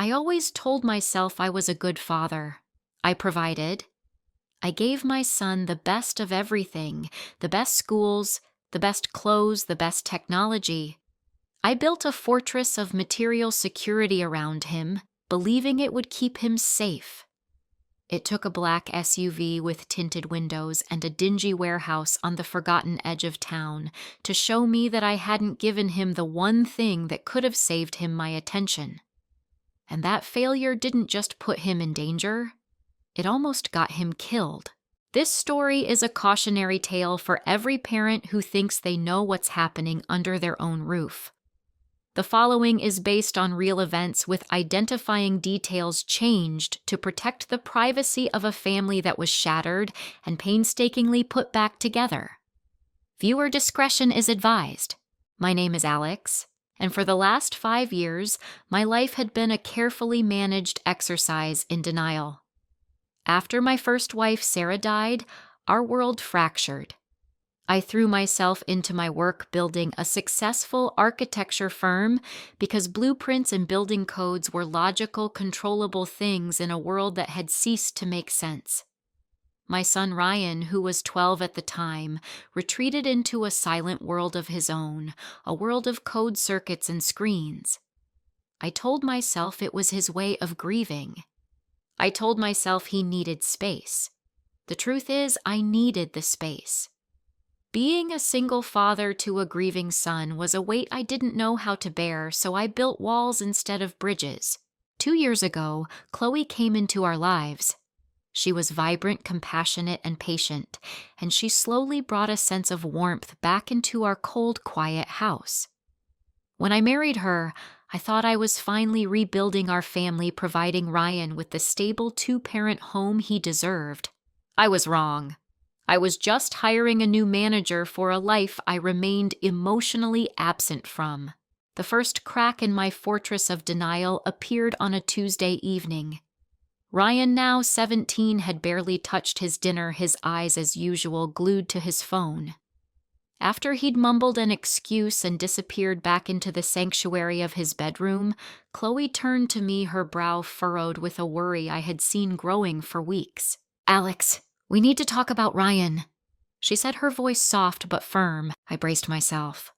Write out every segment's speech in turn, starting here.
I always told myself I was a good father. I provided. I gave my son the best of everything, the best schools, the best clothes, the best technology. I built a fortress of material security around him, believing it would keep him safe. It took a black SUV with tinted windows and a dingy warehouse on the forgotten edge of town to show me that I hadn't given him the one thing that could have saved him my attention. And that failure didn't just put him in danger, it almost got him killed. This story is a cautionary tale for every parent who thinks they know what's happening under their own roof. The following is based on real events with identifying details changed to protect the privacy of a family that was shattered and painstakingly put back together. Viewer discretion is advised. My name is Alex, and for the last 5 years, my life had been a carefully managed exercise in denial. After my first wife, Sarah, died, our world fractured. I threw myself into my work building a successful architecture firm because blueprints and building codes were logical, controllable things in a world that had ceased to make sense. My son Ryan, who was 12 at the time, retreated into a silent world of his own, a world of code circuits and screens. I told myself it was his way of grieving. I told myself he needed space. The truth is, I needed the space. Being a single father to a grieving son was a weight I didn't know how to bear, so I built walls instead of bridges. 2 years ago, Chloe came into our lives. She was vibrant, compassionate, and patient, and she slowly brought a sense of warmth back into our cold, quiet house. When I married her, I thought I was finally rebuilding our family, providing Ryan with the stable 2-parent home he deserved. I was wrong. I was just hiring a new manager for a life I remained emotionally absent from. The first crack in my fortress of denial appeared on a Tuesday evening. Ryan, now 17, had barely touched his dinner, his eyes as usual glued to his phone. After he'd mumbled an excuse and disappeared back into the sanctuary of his bedroom, Chloe turned to me, her brow furrowed with a worry I had seen growing for weeks. "Alex, we need to talk about Ryan," she said, her voice soft but firm. I braced myself.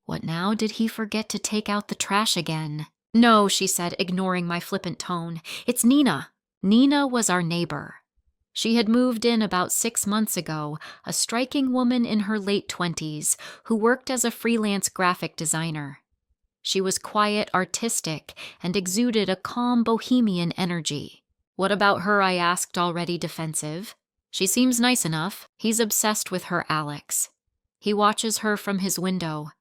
What now? Did he forget to take out the trash again? "No," she said, ignoring my flippant tone. "It's Nina." Nina was our neighbor. She had moved in about 6 months ago, a striking woman in her late 20s who worked as a freelance graphic designer. She was quiet, artistic, and exuded a calm, bohemian energy. "What about her?" I asked, already defensive. "She seems nice enough." He's obsessed with her, Alex. He watches her from his window.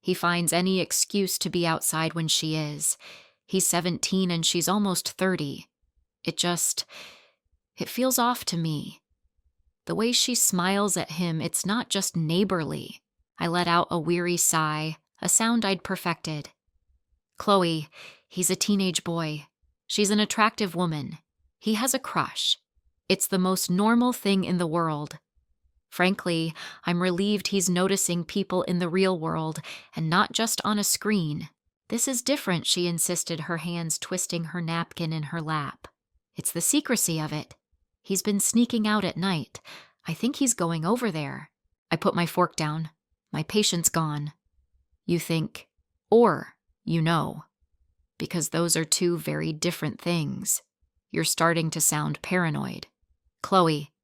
He finds any excuse to be outside when she is. He's 17 and she's almost 30. It feels off to me. The way she smiles at him, it's not just neighborly. I let out a weary sigh, a sound I'd perfected. "Chloe, he's a teenage boy. She's an attractive woman. He has a crush. It's the most normal thing in the world. Frankly, I'm relieved he's noticing people in the real world and not just on a screen. This is different," she insisted, her hands twisting her napkin in her lap. "It's the secrecy of it. He's been sneaking out at night. I think he's going over there." I put my fork down. My patience gone. "You think, or you know, because those are 2 very different things. You're starting to sound paranoid. Chloe,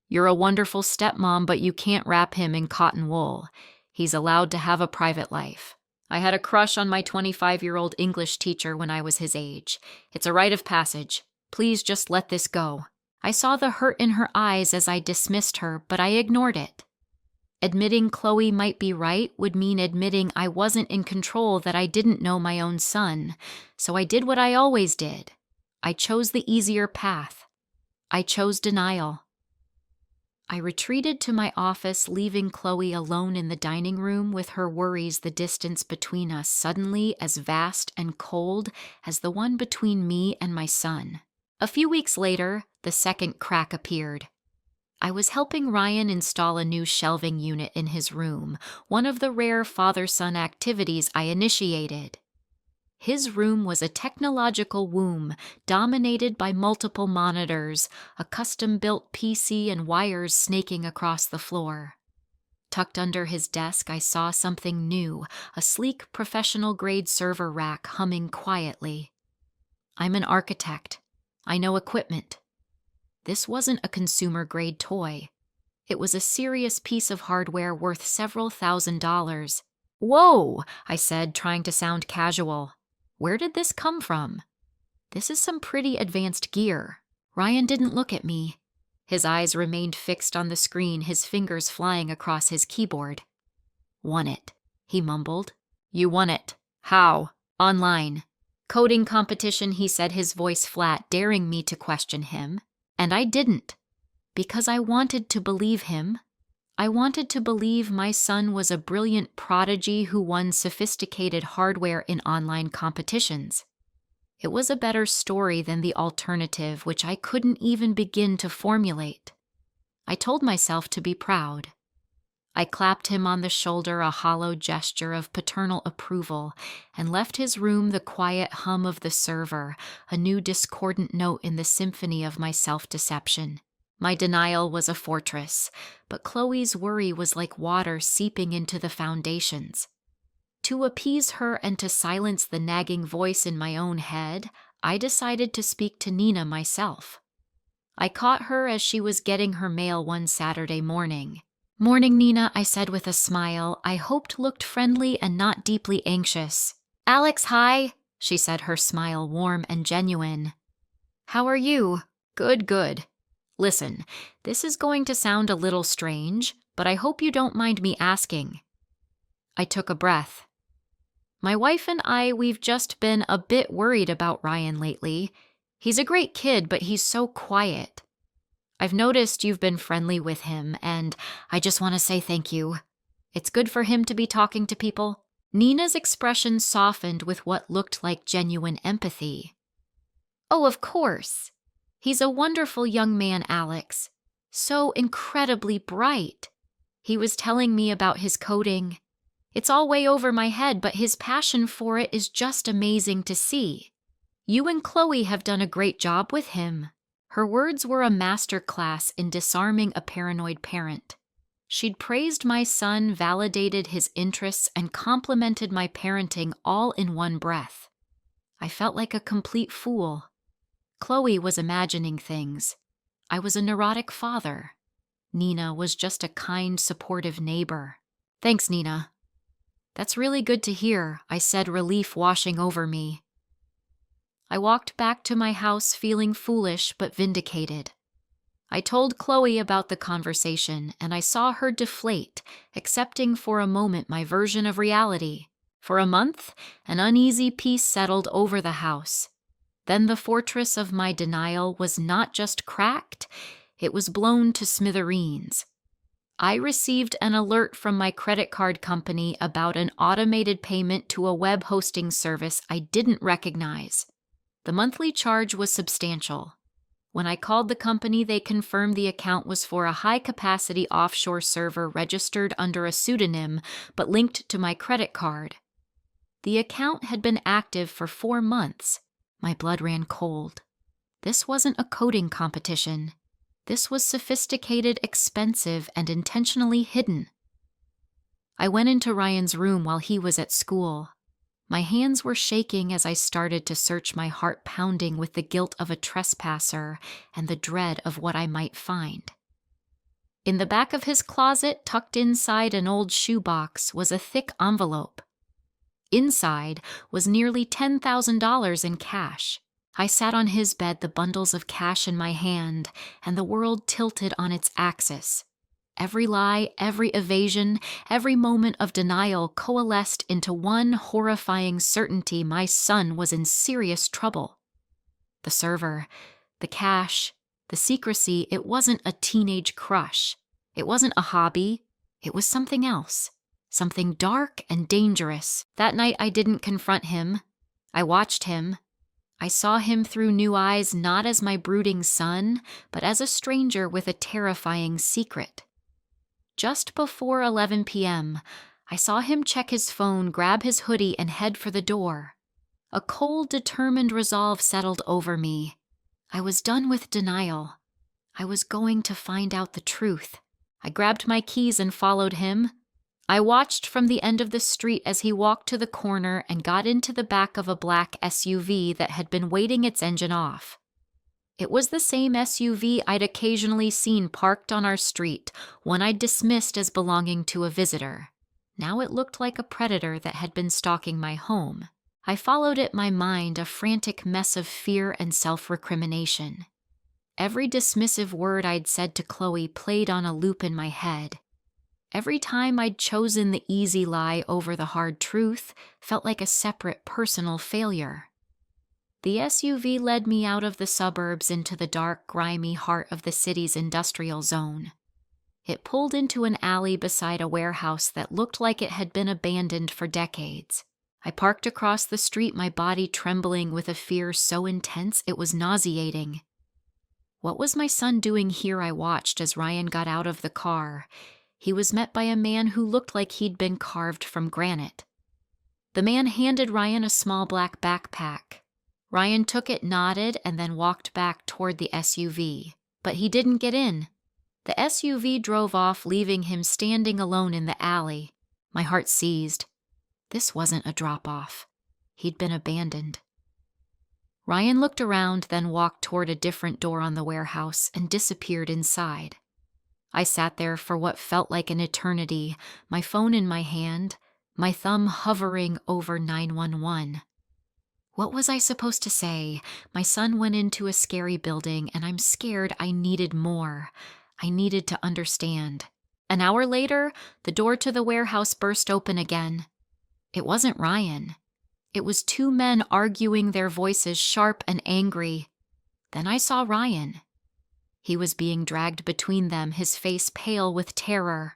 you're a wonderful stepmom, but you can't wrap him in cotton wool. He's allowed to have a private life. I had a crush on my 25-year-old English teacher when I was his age. It's a rite of passage. Please just let this go." I saw the hurt in her eyes as I dismissed her, but I ignored it. Admitting Chloe might be right would mean admitting I wasn't in control, that I didn't know my own son. So I did what I always did. I chose the easier path. I chose denial. I retreated to my office, leaving Chloe alone in the dining room with her worries, the distance between us suddenly as vast and cold as the one between me and my son. A few weeks later, the second crack appeared. I was helping Ryan install a new shelving unit in his room, one of the rare father-son activities I initiated. His room was a technological womb dominated by multiple monitors, a custom-built PC, and wires snaking across the floor. Tucked under his desk, I saw something new, a sleek professional-grade server rack humming quietly. I'm an architect. I know equipment. This wasn't a consumer-grade toy. It was a serious piece of hardware worth several $1,000s. "Whoa," I said, trying to sound casual. "Where did this come from?" "This is some pretty advanced gear." Ryan didn't look at me. His eyes remained fixed on the screen, his fingers flying across his keyboard. "Won it," he mumbled. "You won it. How?" "Online. Coding competition," he said, his voice flat, daring me to question him. And I didn't. Because I wanted to believe him. I wanted to believe my son was a brilliant prodigy who won sophisticated hardware in online competitions. It was a better story than the alternative, which I couldn't even begin to formulate. I told myself to be proud. I clapped him on the shoulder, a hollow gesture of paternal approval, and left his room, the quiet hum of the server, a new discordant note in the symphony of my self-deception. My denial was a fortress, but Chloe's worry was like water seeping into the foundations. To appease her and to silence the nagging voice in my own head, I decided to speak to Nina myself. I caught her as she was getting her mail one Saturday morning. "Morning, Nina," I said with a smile I hoped looked friendly and not deeply anxious. "Alex, hi," she said, her smile warm and genuine. "How are you?" "Good, good. Listen, this is going to sound a little strange, but I hope you don't mind me asking." I took a breath. "My wife and we've just been a bit worried about Ryan lately. He's a great kid, but he's so quiet. I've noticed you've been friendly with him, and I just want to say thank you. It's good for him to be talking to people." Nina's expression softened with what looked like genuine empathy. "Oh, of course. He's a wonderful young man, Alex. So incredibly bright. He was telling me about his coding. It's all way over my head, but his passion for it is just amazing to see. You and Chloe have done a great job with him." Her words were a masterclass in disarming a paranoid parent. She'd praised my son, validated his interests, and complimented my parenting all in one breath. I felt like a complete fool. Chloe was imagining things. I was a neurotic father. Nina was just a kind, supportive neighbor. "Thanks, Nina." "That's really good to hear," I said, relief washing over me. I walked back to my house feeling foolish but vindicated. I told Chloe about the conversation, and I saw her deflate, accepting for a moment my version of reality. For a month, an uneasy peace settled over the house. Then the fortress of my denial was not just cracked, it was blown to smithereens. I received an alert from my credit card company about an automated payment to a web hosting service I didn't recognize. The monthly charge was substantial. When I called the company, they confirmed the account was for a high-capacity offshore server registered under a pseudonym but linked to my credit card. The account had been active for 4 months. My blood ran cold. This wasn't a coding competition. This was sophisticated, expensive, and intentionally hidden. I went into Ryan's room while he was at school. My hands were shaking as I started to search, my heart pounding with the guilt of a trespasser and the dread of what I might find. In the back of his closet, tucked inside an old shoebox, was a thick envelope. Inside was nearly $10,000 in cash. I sat on his bed, the bundles of cash in my hand, and the world tilted on its axis. Every lie, every evasion, every moment of denial coalesced into one horrifying certainty: my son was in serious trouble. The server, the cash, the secrecy, it wasn't a teenage crush. It wasn't a hobby. It was something else. Something dark and dangerous. That night I didn't confront him. I watched him. I saw him through new eyes, not as my brooding son, but as a stranger with a terrifying secret. Just before 11 p.m., I saw him check his phone, grab his hoodie, and head for the door. A cold, determined resolve settled over me. I was done with denial. I was going to find out the truth. I grabbed my keys and followed him. I watched from the end of the street as he walked to the corner and got into the back of a black SUV that had been waiting its engine off. It was the same SUV I'd occasionally seen parked on our street, one I'd dismissed as belonging to a visitor. Now it looked like a predator that had been stalking my home. I followed it, my mind a frantic mess of fear and self-recrimination. Every dismissive word I'd said to Chloe played on a loop in my head. Every time I'd chosen the easy lie over the hard truth felt like a separate personal failure. The SUV led me out of the suburbs into the dark, grimy heart of the city's industrial zone. It pulled into an alley beside a warehouse that looked like it had been abandoned for decades. I parked across the street, my body trembling with a fear so intense it was nauseating. What was my son doing here? I watched as Ryan got out of the car. He was met by a man who looked like he'd been carved from granite. The man handed Ryan a small black backpack. Ryan took it, nodded, and then walked back toward the SUV. But he didn't get in. The SUV drove off, leaving him standing alone in the alley. My heart seized. This wasn't a drop-off. He'd been abandoned. Ryan looked around, then walked toward a different door on the warehouse and disappeared inside. I sat there for what felt like an eternity, my phone in my hand, my thumb hovering over 911. What was I supposed to say? My son went into a scary building, and I'm scared. I needed more. I needed to understand. An hour later, the door to the warehouse burst open again. It wasn't Ryan. It was two men arguing, their voices sharp and angry. Then I saw Ryan. He was being dragged between them, his face pale with terror.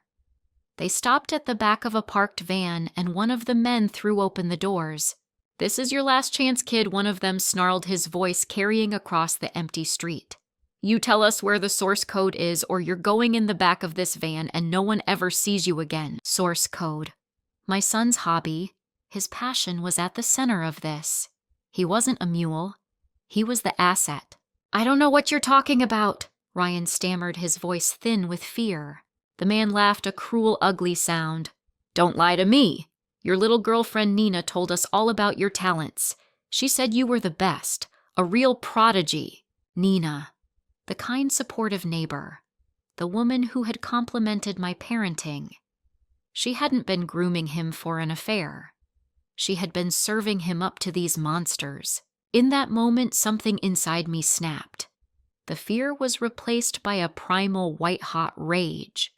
They stopped at the back of a parked van, and one of the men threw open the doors. "This is your last chance, kid," one of them snarled, his voice carrying across the empty street. "You tell us where the source code is, or you're going in the back of this van and no one ever sees you again." Source code. My son's hobby, his passion, was at the center of this. He wasn't a mule. He was the asset. "I don't know what you're talking about," Ryan stammered, his voice thin with fear. The man laughed, a cruel, ugly sound. "Don't lie to me. Your little girlfriend Nina told us all about your talents. She said you were the best, a real prodigy." Nina, the kind, supportive neighbor, the woman who had complimented my parenting. She hadn't been grooming him for an affair. She had been serving him up to these monsters. In that moment, something inside me snapped. The fear was replaced by a primal, white-hot rage.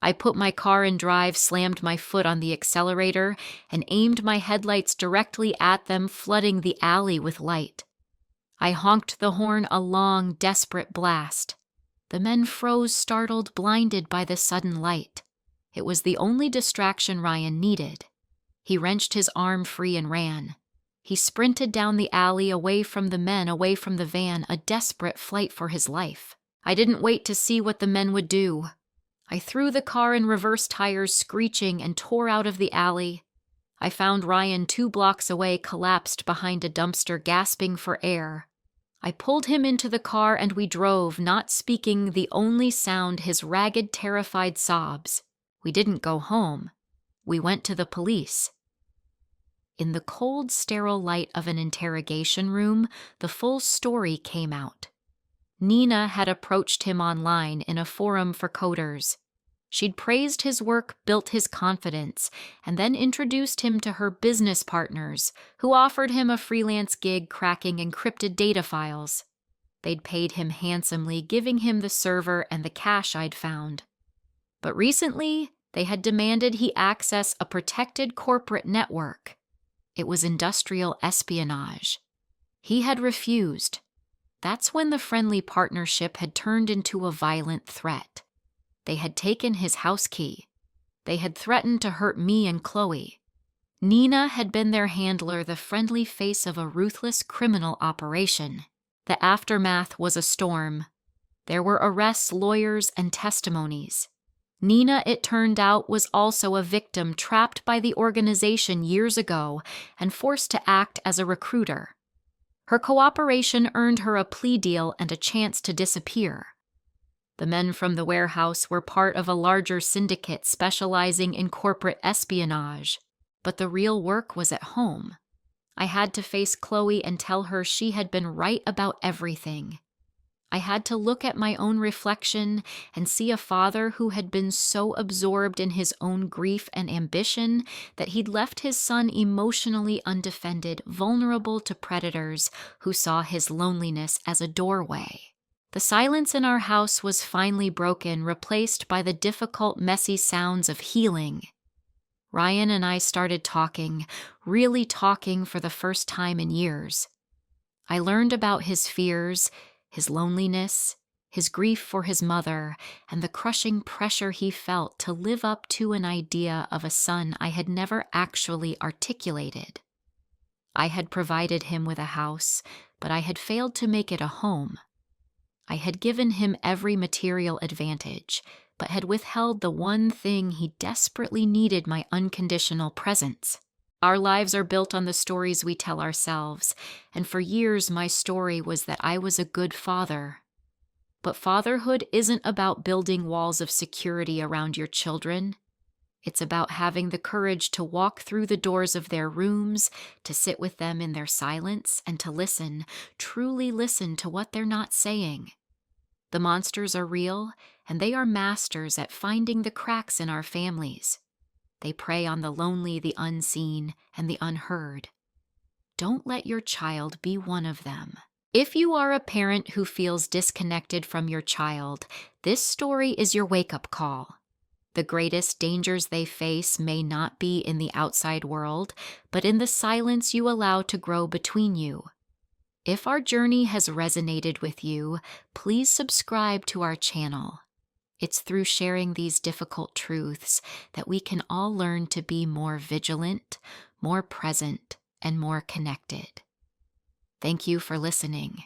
I put my car in drive, slammed my foot on the accelerator, and aimed my headlights directly at them, flooding the alley with light. I honked the horn, a long, desperate blast. The men froze, startled, blinded by the sudden light. It was the only distraction Ryan needed. He wrenched his arm free and ran. He sprinted down the alley, away from the men, away from the van, a desperate flight for his life. I didn't wait to see what the men would do. I threw the car in reverse tires, screeching, and tore out of the alley. I found Ryan 2 blocks away, collapsed behind a dumpster, gasping for air. I pulled him into the car and we drove, not speaking, the only sound his ragged, terrified sobs. We didn't go home. We went to the police. In the cold, sterile light of an interrogation room, the full story came out. Nina had approached him online in a forum for coders. She'd praised his work, built his confidence, and then introduced him to her business partners, who offered him a freelance gig cracking encrypted data files. They'd paid him handsomely, giving him the server and the cash I'd found. But recently, they had demanded he access a protected corporate network. It was industrial espionage. He had refused. That's when the friendly partnership had turned into a violent threat. They had taken his house key. They had threatened to hurt me and Chloe. Nina had been their handler, the friendly face of a ruthless criminal operation. The aftermath was a storm. There were arrests, lawyers, and testimonies. Nina, it turned out, was also a victim trapped by the organization years ago and forced to act as a recruiter. Her cooperation earned her a plea deal and a chance to disappear. The men from the warehouse were part of a larger syndicate specializing in corporate espionage, but the real work was at home. I had to face Chloe and tell her she had been right about everything. I had to look at my own reflection and see a father who had been so absorbed in his own grief and ambition that he'd left his son emotionally undefended, vulnerable to predators who saw his loneliness as a doorway. The silence in our house was finally broken, replaced by the difficult, messy sounds of healing. Ryan and I started talking, really talking for the first time in years. I learned about his fears, his loneliness, his grief for his mother, and the crushing pressure he felt to live up to an idea of a son I had never actually articulated. I had provided him with a house, but I had failed to make it a home. I had given him every material advantage, but had withheld the one thing he desperately needed: my unconditional presence. Our lives are built on the stories we tell ourselves, and for years my story was that I was a good father. But fatherhood isn't about building walls of security around your children. It's about having the courage to walk through the doors of their rooms, to sit with them in their silence, and to listen, truly listen to what they're not saying. The monsters are real, and they are masters at finding the cracks in our families. They prey on the lonely, the unseen, and the unheard. Don't let your child be one of them. If you are a parent who feels disconnected from your child, this story is your wake-up call. The greatest dangers they face may not be in the outside world, but in the silence you allow to grow between you. If our journey has resonated with you, please subscribe to our channel. It's through sharing these difficult truths that we can all learn to be more vigilant, more present, and more connected. Thank you for listening.